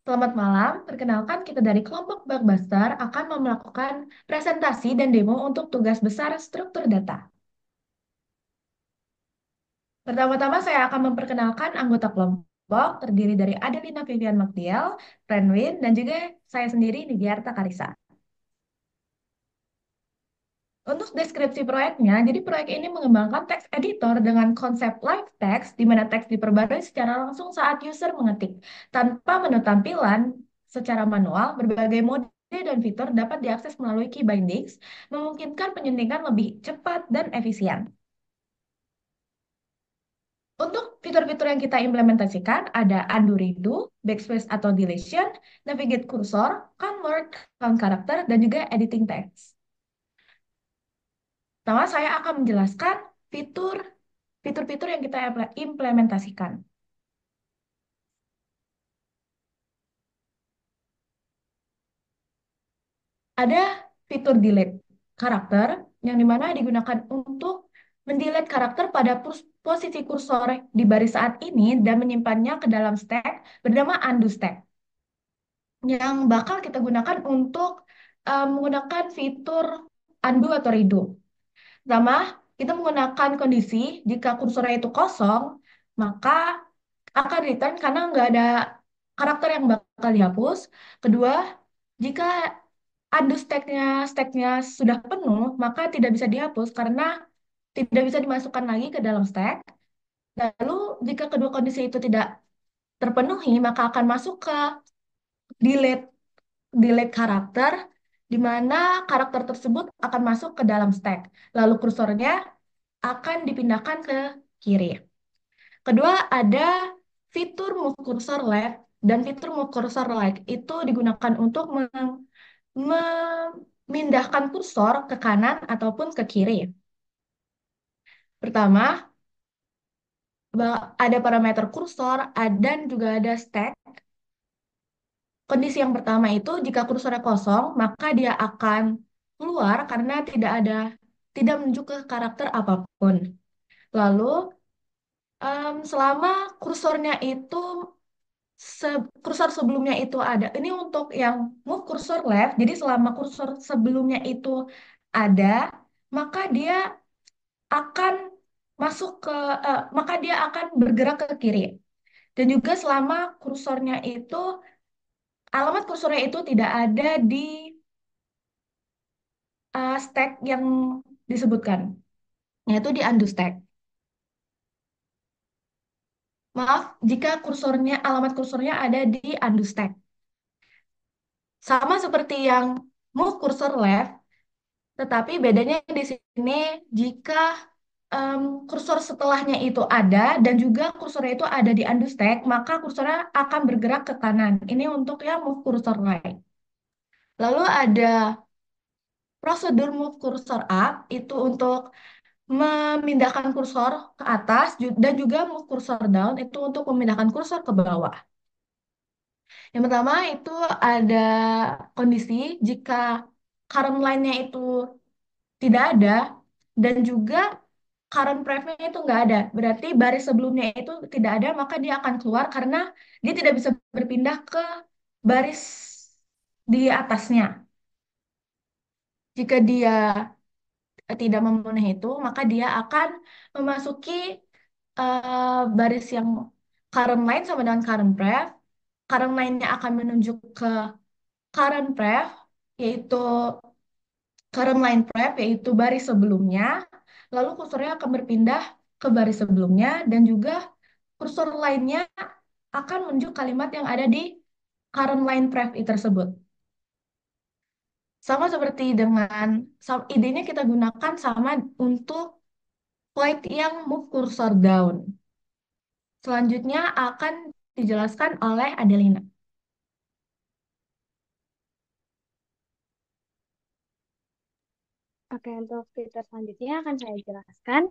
Selamat malam, perkenalkan kita dari kelompok Blockbuster akan melakukan presentasi dan demo untuk tugas besar struktur data. Pertama-tama saya akan memperkenalkan anggota kelompok terdiri dari Adelina Vivian Magdiel, Renwin, dan juga saya sendiri Nigiarta Karisa. Untuk deskripsi proyeknya, jadi proyek ini mengembangkan text editor dengan konsep live text, di mana teks diperbarui secara langsung saat user mengetik. Tanpa menu tampilan secara manual, berbagai mode dan fitur dapat diakses melalui key bindings, memungkinkan penyuntingan lebih cepat dan efisien. Untuk fitur-fitur yang kita implementasikan, ada undo redo, backspace atau deletion, navigate cursor, count word, count karakter, dan juga editing text. Pertama, saya akan menjelaskan fitur fitur-fitur yang kita implementasikan. Ada fitur delete karakter yang dimana digunakan untuk mendelete karakter pada posisi kursor di baris saat ini dan menyimpannya ke dalam stack bernama undo stack yang bakal kita gunakan untuk menggunakan fitur undo atau redo. Pertama, kita menggunakan kondisi jika kursornya itu kosong, maka akan return karena nggak ada karakter yang bakal dihapus. Kedua, jika undo stacknya sudah penuh, maka tidak bisa dihapus karena tidak bisa dimasukkan lagi ke dalam stack. Lalu, jika kedua kondisi itu tidak terpenuhi, maka akan masuk ke delete delete karakter, di mana karakter tersebut akan masuk ke dalam stack. Lalu kursornya akan dipindahkan ke kiri. Kedua, ada fitur move cursor left dan fitur move cursor right. Itu digunakan untuk memindahkan kursor ke kanan ataupun ke kiri. Pertama, ada parameter kursor dan juga ada stack. Kondisi yang pertama itu jika kursornya kosong, maka dia akan keluar karena tidak menuju ke karakter apapun. Lalu, selama kursornya itu kursor sebelumnya itu ada. Ini untuk yang move cursor left. Jadi selama kursor sebelumnya itu ada, maka dia akan masuk ke maka dia akan bergerak ke kiri. Dan juga selama kursornya itu alamat kursornya itu tidak ada di stack yang disebutkan, yaitu di undo stack. Maaf jika alamat kursornya ada di undo stack. Sama seperti yang move cursor left, tetapi bedanya di sini jika em, kursor setelahnya itu ada dan juga kursornya itu ada di undo stack, maka kursornya akan bergerak ke kanan. Ini untuk yang move cursor right. Lalu ada prosedur move cursor up, itu untuk memindahkan kursor ke atas dan juga move cursor down, itu untuk memindahkan kursor ke bawah. Yang pertama itu ada kondisi jika current line-nya itu tidak ada dan juga current pref-nya itu nggak ada. Berarti baris sebelumnya itu tidak ada, maka dia akan keluar karena dia tidak bisa berpindah ke baris di atasnya. Jika dia tidak memenuhi itu, maka dia akan memasuki baris yang current line sama dengan current pref. Current line-nya akan menunjuk ke current pref, yaitu current line prep yaitu baris sebelumnya, lalu kursornya akan berpindah ke baris sebelumnya dan juga kursor lainnya akan menuju kalimat yang ada di current line prep tersebut. Sama seperti dengan idenya kita gunakan sama untuk flight yang move cursor down. Selanjutnya akan dijelaskan oleh Adelina. Oke, untuk fitur selanjutnya akan saya jelaskan.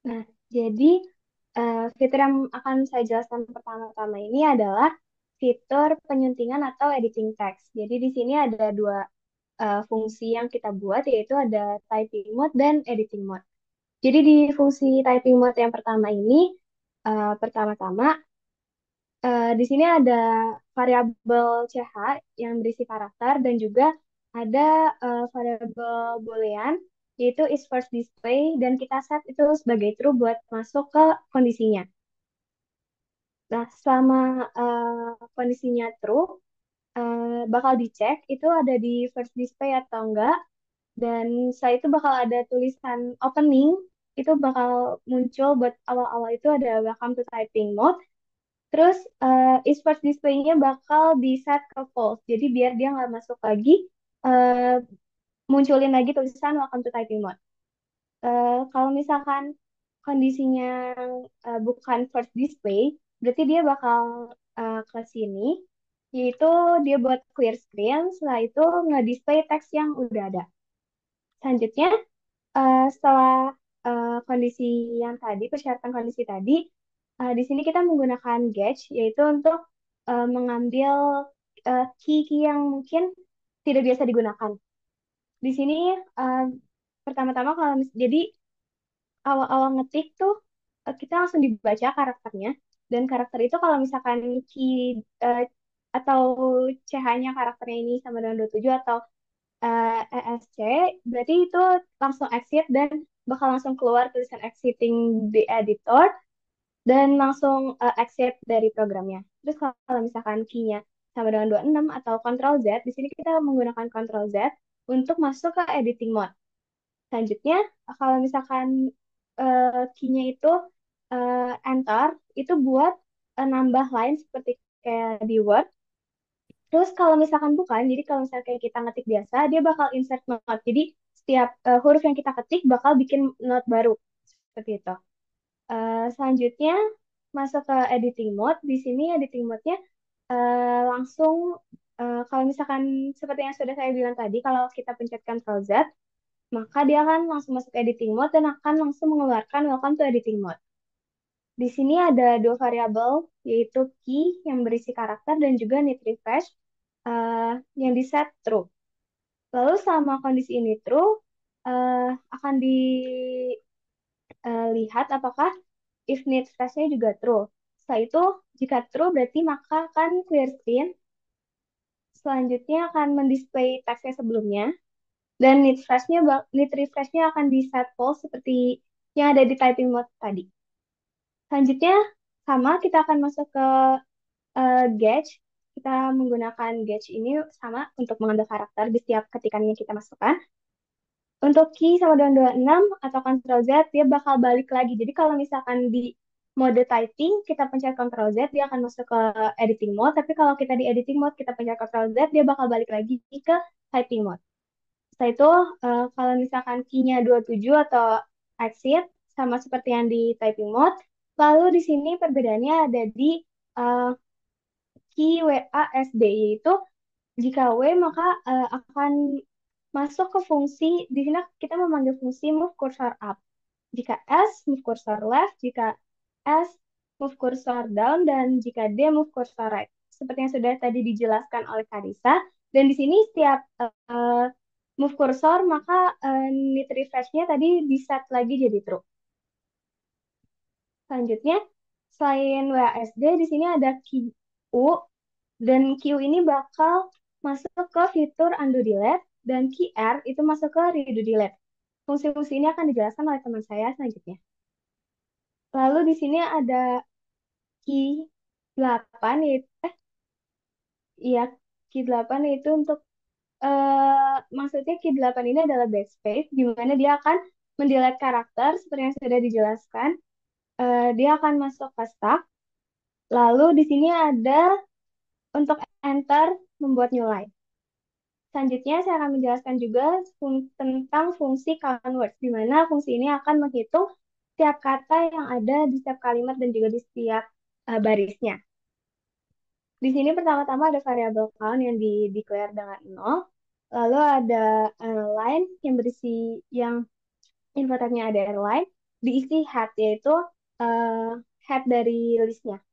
Nah, jadi fitur yang akan saya jelaskan pertama-tama ini adalah fitur penyuntingan atau editing text. Jadi di sini ada dua fungsi yang kita buat, yaitu ada typing mode dan editing mode. Jadi di fungsi typing mode yang pertama ini, Pertama-tama, di sini ada variabel CH yang berisi karakter dan juga ada variabel Boolean yaitu is first display dan kita set itu sebagai true buat masuk ke kondisinya. Nah, selama kondisinya true, bakal dicek itu ada di first display atau enggak. Dan setelah itu bakal ada tulisan opening, itu bakal muncul buat awal-awal itu ada welcome to typing mode. Terus is first display-nya bakal di set ke false. Jadi biar dia nggak masuk lagi, eh, munculin lagi tulisan welcome to typing mode. Kalau misalkan kondisinya bukan first display, berarti dia bakal ke sini, yaitu dia buat clear screen, setelah itu nge-display teks yang udah ada. Selanjutnya, setelah kondisi yang tadi, persyaratan kondisi tadi, di sini kita menggunakan gauge, yaitu untuk mengambil key-key yang mungkin tidak biasa digunakan. Di sini eh, pertama-tama jadi awal-awal ngetik tuh kita langsung dibaca karakternya dan karakter itu kalau misalkan key eh, atau CH-nya karakternya ini sama dengan 27 atau ESC berarti itu langsung exit dan bakal langsung keluar tulisan exiting the editor dan langsung exit dari programnya. Terus kalau misalkan key-nya sama dengan 26 atau Ctrl Z, di sini kita menggunakan Ctrl Z untuk masuk ke editing mode. Selanjutnya, kalau misalkan key-nya itu enter, itu buat nambah line seperti kayak di Word. Terus kalau misalkan bukan, jadi kalau misalkan kayak kita ngetik biasa, dia bakal insert note. Jadi setiap huruf yang kita ketik bakal bikin note baru. Seperti itu. Selanjutnya, masuk ke editing mode. Di sini editing mode-nya langsung, kalau misalkan seperti yang sudah saya bilang tadi, kalau kita pencet Ctrl Z, maka dia akan langsung masuk editing mode dan akan langsung mengeluarkan welcome to editing mode. Di sini ada dua variabel, yaitu key yang berisi karakter dan juga need refresh yang di set true. Lalu sama kondisi ini true, akan dilihat apakah if need refresh-nya juga true. Setelah itu, jika true berarti maka akan clear screen. Selanjutnya akan mendisplay teksnya sebelumnya. Dan need refresh-nya akan di set false seperti yang ada di typing mode tadi. Selanjutnya sama kita akan masuk ke gauge. Kita menggunakan gauge ini sama untuk mengambil karakter di setiap ketikan yang kita masukkan. Untuk key sama dengan 26 atau Ctrl Z dia bakal balik lagi. Jadi kalau misalkan di mode typing kita pencet Ctrl Z dia akan masuk ke editing mode. Tapi kalau kita di editing mode kita pencet Ctrl Z dia bakal balik lagi ke typing mode. Setelah itu, kalau misalkan key-nya 27 atau exit, sama seperti yang di typing mode. Lalu di sini perbedaannya ada di uh, key WASD, yaitu jika W maka akan masuk ke fungsi, di sini kita memanggil fungsi move cursor up. Jika S, move cursor left, jika S, move cursor down, dan jika D, move cursor right. Seperti yang sudah tadi dijelaskan oleh Karisa. Dan di sini setiap move cursor, maka need refresh-nya tadi di set lagi jadi true. Selanjutnya, selain WASD, di sini ada QU, dan Q ini bakal masuk ke fitur undo delete, dan QR itu masuk ke redo delete. Fungsi-fungsi ini akan dijelaskan oleh teman saya selanjutnya. Lalu di sini ada key 8 yaitu iya key 8 yaitu untuk maksudnya key 8 ini adalah backspace di mana dia akan mendelete karakter seperti yang sudah dijelaskan. Dia akan masuk ke stack. Lalu di sini ada untuk enter membuat new line. Selanjutnya saya akan menjelaskan juga tentang fungsi count words di mana fungsi ini akan menghitung setiap kata yang ada di setiap kalimat dan juga di setiap barisnya. Di sini pertama-tama ada variabel count yang di-declare dengan 0. Lalu ada line yang berisi yang info type-nya ada line, diisi head yaitu uh, head dari listnya.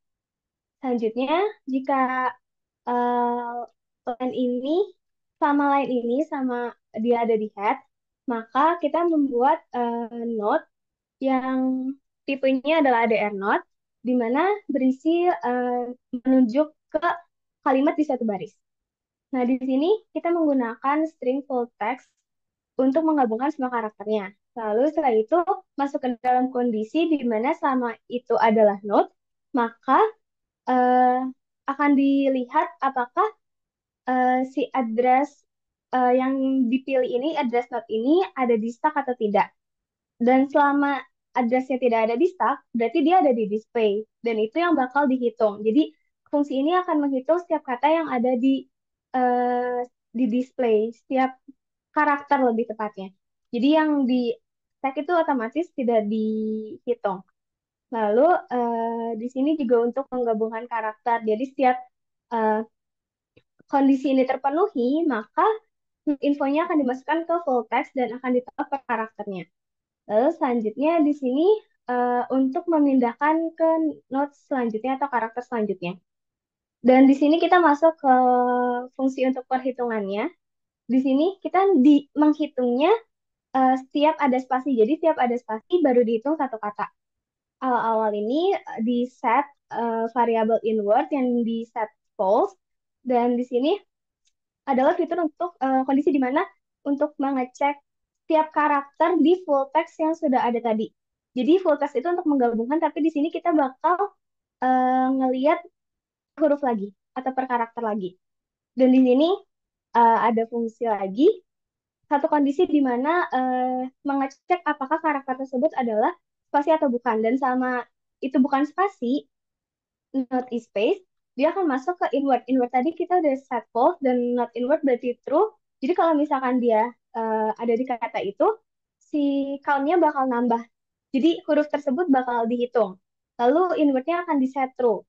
Selanjutnya, jika line ini sama dia ada di head, maka kita membuat note yang tipenya adalah ADR note. di mana berisi menunjuk ke kalimat di satu baris. Nah, di sini kita menggunakan string full text untuk menggabungkan semua karakternya. Lalu setelah itu masuk ke dalam kondisi di mana selama itu adalah node, maka eh, akan dilihat apakah si address yang dipilih ini, address node ini ada di stack atau tidak. Dan selama addressnya tidak ada di stack, berarti dia ada di display. Dan itu yang bakal dihitung. Jadi fungsi ini akan menghitung setiap kata yang ada eh, di display, setiap karakter lebih tepatnya. Jadi yang di stack itu otomatis tidak dihitung. Lalu di sini juga untuk menggabungkan karakter. Jadi setiap eh, kondisi ini terpenuhi, maka infonya akan dimasukkan ke full text dan akan ditambah per karakternya. Lalu selanjutnya di sini untuk memindahkan ke note selanjutnya atau karakter selanjutnya. Dan di sini kita masuk ke fungsi untuk perhitungannya. Di sini kita menghitungnya setiap ada spasi. Jadi setiap ada spasi baru dihitung satu kata. Awal-awal ini di set variable inward yang di set false. Dan di sini adalah fitur untuk kondisi di mana untuk mengecek tiap karakter di full text yang sudah ada tadi. Jadi full text itu untuk menggabungkan, tapi di sini kita bakal ngeliat huruf lagi atau per karakter lagi. Dan di sini ada fungsi lagi, satu kondisi di mana mengecek apakah karakter tersebut adalah spasi atau bukan. Dan sama itu bukan spasi, not is space, dia akan masuk ke inward. Inward tadi kita udah set false dan not inward berarti true. Jadi kalau misalkan dia ada di kata itu, si count-nya bakal nambah. Jadi huruf tersebut bakal dihitung. Lalu inwardnya akan di set true.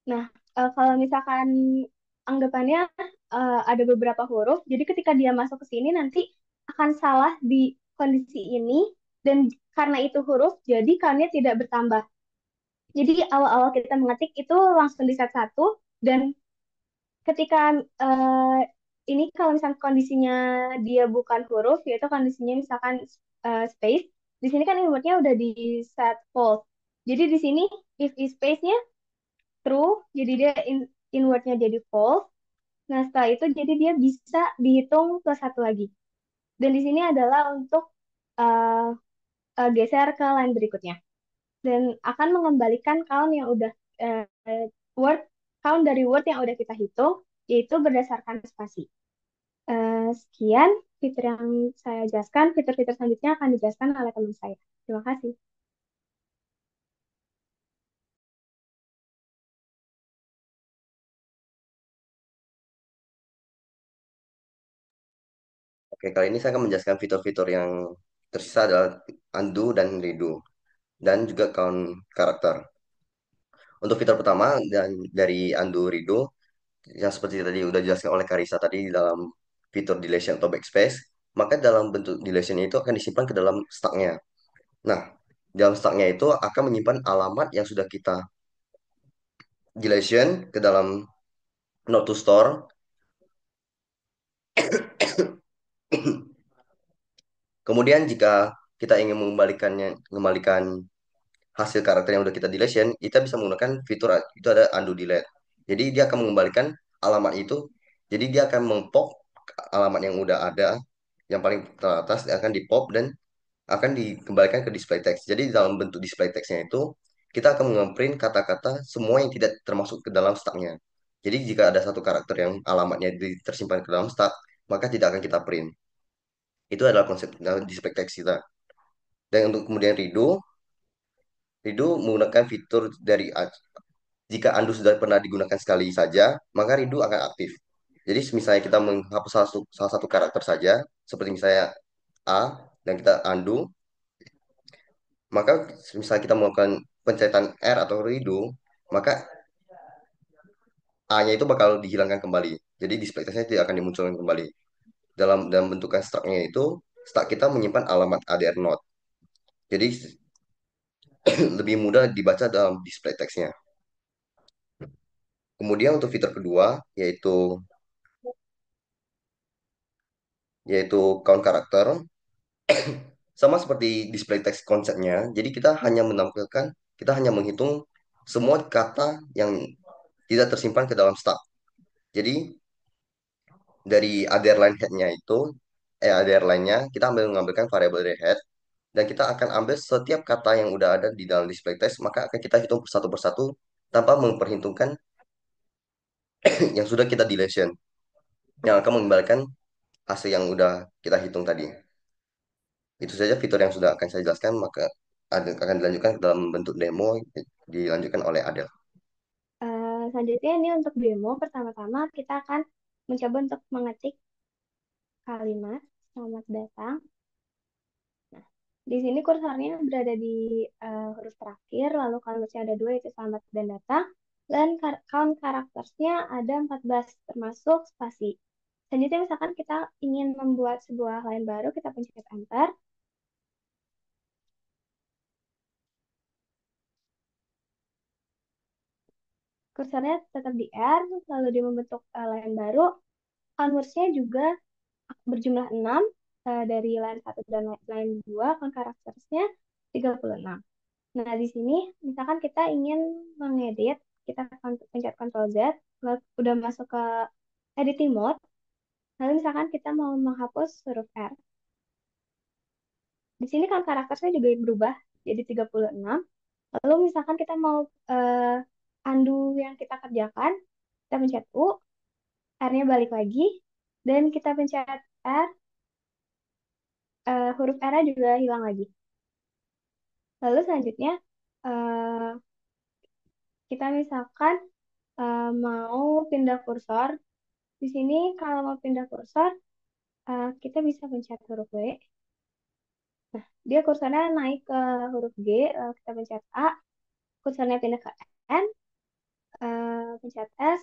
Nah, kalau misalkan anggapannya ada beberapa huruf, jadi ketika dia masuk ke sini nanti akan salah di kondisi ini, dan karena itu huruf, jadi count-nya tidak bertambah. Jadi awal-awal kita mengetik itu langsung di set satu, dan ketika eh, ini kalau misalkan kondisinya dia bukan huruf, yaitu kondisinya misalkan space, di sini kan inputnya udah di set false. Jadi di sini if is space-nya true, jadi dia inwardnya jadi false. Nah setelah itu jadi dia bisa dihitung plus satu lagi. Dan di sini adalah untuk eh, geser ke line berikutnya dan akan mengembalikan count yang udah word count dari word yang udah kita hitung yaitu berdasarkan spasi. Sekian fitur yang saya jelaskan. Fitur-fitur selanjutnya akan dijelaskan oleh teman saya. Terima kasih. Oke, kali ini saya akan menjelaskan fitur-fitur yang tersisa adalah undo dan redo, dan juga count karakter. Untuk fitur pertama dan dari undo redo, yang seperti tadi udah dijelaskan oleh Karisa tadi di dalam fitur deletion atau backspace, maka dalam bentuk deletion itu akan disimpan ke dalam stacknya. Nah, dalam stacknya itu akan menyimpan alamat yang sudah kita deletion ke dalam not to store. Kemudian jika kita ingin mengembalikan hasil karakter yang udah kita deletion, kita bisa menggunakan fitur itu ada undo delete. Jadi dia akan mengembalikan alamat itu. Jadi dia akan mempop alamat yang udah ada, yang paling teratas akan dipop dan akan dikembalikan ke display text. Jadi dalam bentuk display textnya itu kita akan ngeprint kata-kata semua yang tidak termasuk ke dalam stacknya. Jadi jika ada satu karakter yang alamatnya tersimpan ke dalam stack, maka tidak akan kita print. Itu adalah konsep display text kita. Dan untuk kemudian redo menggunakan fitur dari jika undo sudah pernah digunakan sekali saja, maka redo akan aktif. Jadi misalnya kita menghapus salah satu karakter saja, seperti misalnya A, dan kita undo, maka misalnya kita melakukan pencetan R atau redo, maka A-nya itu bakal dihilangkan kembali. Jadi display testnya tidak akan dimunculkan kembali. Dalam bentukan struct-nya itu, struct kita menyimpan alamat ADR node. Jadi lebih mudah dibaca dalam display text-nya. Kemudian untuk fitur kedua, yaitu count karakter. Sama seperti display text konsepnya, jadi kita hanya menampilkan, kita hanya menghitung semua kata yang tidak tersimpan ke dalam stub. Jadi dari otherline head-nya itu, otherline-nya kita mengambilkan variabel dari head, dan kita akan ambil setiap kata yang udah ada di dalam display text, maka akan kita hitung persatu persatu tanpa memperhitungkan yang sudah kita deletion, yang akan mengembalikan hasil yang udah kita hitung tadi. Itu saja fitur yang sudah akan saya jelaskan, maka akan dilanjutkan dalam bentuk demo, dilanjutkan oleh Adel. Selanjutnya ini untuk demo, pertama-tama kita akan mencoba untuk mengetik kalimat selamat datang. Nah, di sini kursornya berada di huruf terakhir, lalu kalimatnya ada dua, yaitu selamat dan datang. Dan count karakternya ada 14, termasuk spasi. Selanjutnya misalkan kita ingin membuat sebuah line baru, kita pencet enter. Kursornya tetap di R, lalu dia membentuk line baru. Converse-nya juga berjumlah 6, dari line 1 dan line 2, count karakternya 36. Nah, di sini misalkan kita ingin mengedit, kita pencet Ctrl Z, lalu udah masuk ke editing mode, lalu misalkan kita mau menghapus huruf R. Di sini kan karakternya juga berubah jadi 36. Lalu misalkan kita mau undo yang kita kerjakan, kita pencet U, R-nya balik lagi, dan kita pencet R, huruf R-nya juga hilang lagi. Lalu selanjutnya, eh, kita misalkan mau pindah kursor. Di sini kalau mau pindah kursor, kita bisa pencet huruf W. Nah, dia kursornya naik ke huruf G, lalu kita pencet A, kursornya pindah ke N, pencet S,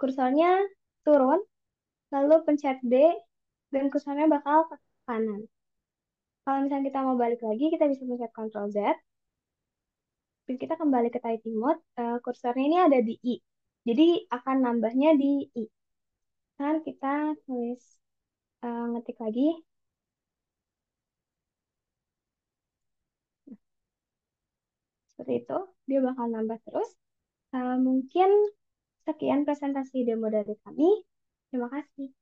kursornya turun, lalu pencet D, dan kursornya bakal ke kanan. Kalau misalnya kita mau balik lagi, kita bisa pencet Ctrl Z, dan kita kembali ke typing mode, kursornya ini ada di I. Jadi akan nambahnya di I. Kan kita tulis, ngetik lagi. Seperti itu, dia bakal nambah terus. Mungkin sekian presentasi demo dari kami. Terima kasih.